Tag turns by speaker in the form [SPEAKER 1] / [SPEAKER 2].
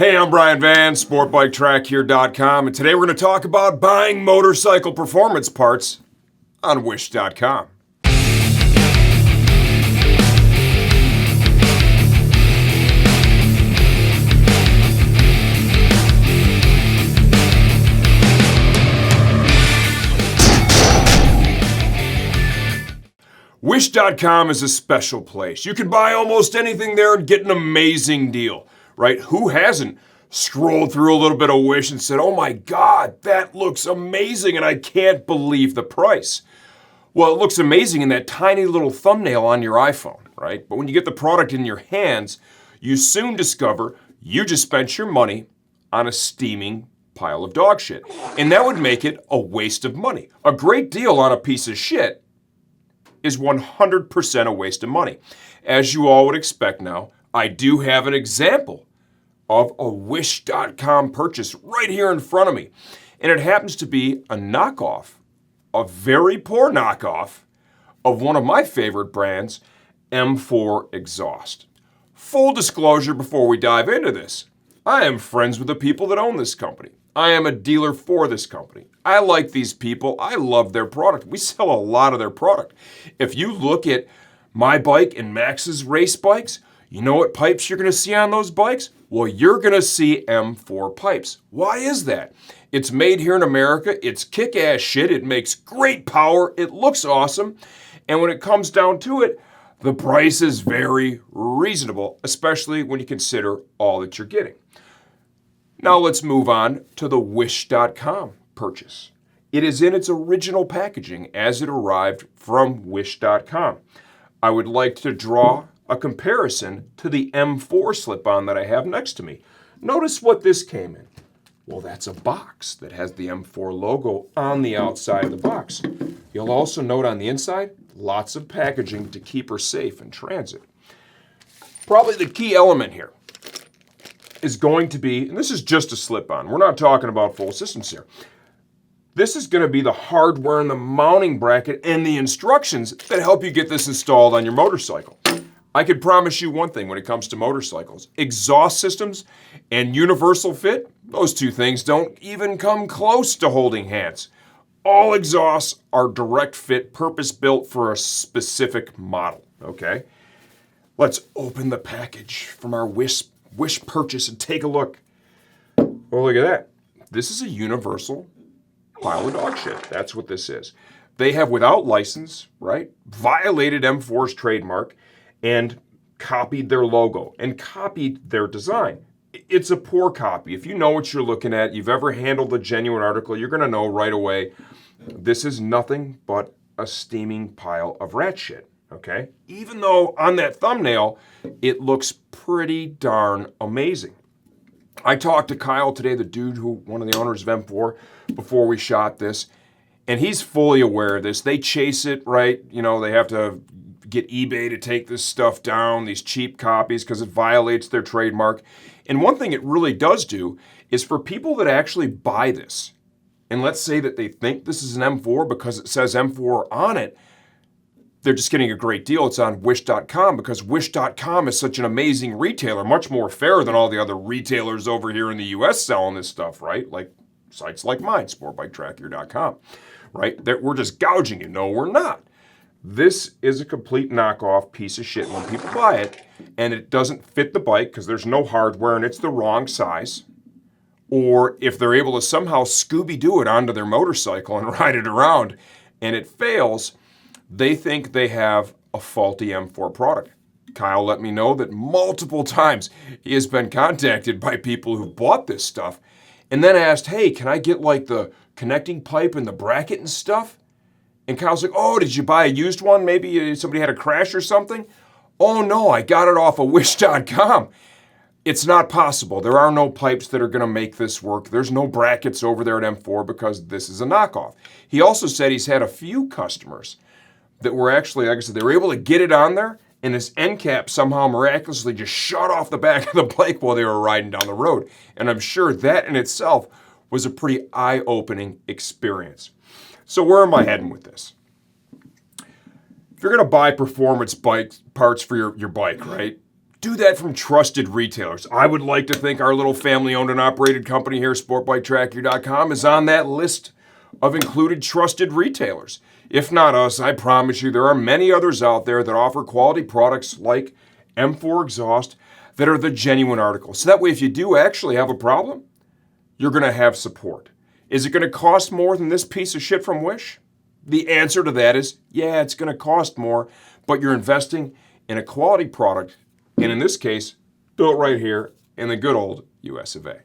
[SPEAKER 1] Hey, I'm Brian Van, SportBikeTrackHere.com, and today we're going to talk about buying motorcycle performance parts on Wish.com. Wish.com is a special place. You can buy almost anything there and get an amazing deal, right? Who hasn't scrolled through a little bit of Wish and said, oh my God, that looks amazing and I can't believe the price. Well, it looks amazing in that tiny little thumbnail on your iPhone, right? But when you get the product in your hands, you soon discover you just spent your money on a steaming pile of dog shit. And that would make it a waste of money. A great deal on a piece of shit is 100% a waste of money. As you all would expect now, I do have an example of a Wish.com purchase right here in front of me. And it happens to be a knockoff, a very poor knockoff of one of my favorite brands, M4 exhaust. Full disclosure before we dive into this, I am friends with the people that own this company. I am a dealer for this company. I like these people. I love their product. We sell a lot of their product. If you look at my bike and Max's race bikes, you know what pipes you're going to see on those bikes? Well, you're going to see M4 pipes. Why is that? It's made here in America. It's kick-ass shit. It makes great power. It looks awesome. And when it comes down to it, the price is very reasonable, especially when you consider all that you're getting. Now let's move on to the Wish.com purchase. It is in its original packaging as it arrived from Wish.com. I would like to draw a comparison to the M4 slip-on that I have next to me. Notice what this came in. Well, that's a box that has the M4 logo on the outside of the box. You'll also note on the inside, lots of packaging to keep her safe in transit. Probably the key element here is going to be, and this is just a slip-on. We're not talking about full systems here. This is going to be the hardware and the mounting bracket and the instructions that help you get this installed on your motorcycle. I can promise you one thing when it comes to motorcycles. Exhaust systems and universal fit, those two things don't even come close to holding hands. All exhausts are direct fit, purpose-built for a specific model, okay? Let's open the package from our Wish purchase and take a look. Well, look at that. This is a universal pile of dog shit. That's what this is. They have, without license, right, violated M4's trademark and copied their logo and copied their design. It's a poor copy. If you know what you're looking at, you've ever handled a genuine article, you're going to know right away this is nothing but a steaming pile of rat shit. Okay? Even though on that thumbnail, it looks pretty darn amazing. I talked to Kyle today, the dude one of the owners of M4, before we shot this, and he's fully aware of this. They chase it, right? You know, they have to get eBay to take this stuff down, these cheap copies, because it violates their trademark. And one thing it really does do is for people that actually buy this, and let's say that they think this is an M4 because it says M4 on it, they're just getting a great deal. It's on Wish.com because Wish.com is such an amazing retailer, much more fair than all the other retailers over here in the US selling this stuff, right? Like sites like mine, SportbikeTrackHere.com, right? We're just gouging you. No, we're not. This is a complete knockoff piece of shit when people buy it and it doesn't fit the bike because there's no hardware and it's the wrong size. Or if they're able to somehow Scooby-Doo it onto their motorcycle and ride it around and it fails, they think they have a faulty M4 product. Kyle let me know that multiple times he has been contacted by people who bought this stuff and then asked, hey, can I get like the connecting pipe and the bracket and stuff? And Kyle's like, oh, did you buy a used one? Maybe somebody had a crash or something? Oh no, I got it off of Wish.com. It's not possible. There are no pipes that are going to make this work. There's no brackets over there at M4 because this is a knockoff. He also said he's had a few customers that were actually, like I said, they were able to get it on there and this end cap somehow miraculously just shot off the back of the bike while they were riding down the road. And I'm sure that in itself was a pretty eye-opening experience. So where am I heading with this? If you're going to buy performance bike parts for your bike, right? do that from trusted retailers. I would like to think our little family-owned and operated company here, SportbikeTracker.com, is on that list of included trusted retailers. If not us, I promise you there are many others out there that offer quality products like M4 exhaust that are the genuine article. So that way, if you do actually have a problem, you're going to have support. Is it going to cost more than this piece of shit from Wish? The answer to that is, yeah, it's going to cost more, but you're investing in a quality product, and in this case, built right here in the good old US of A.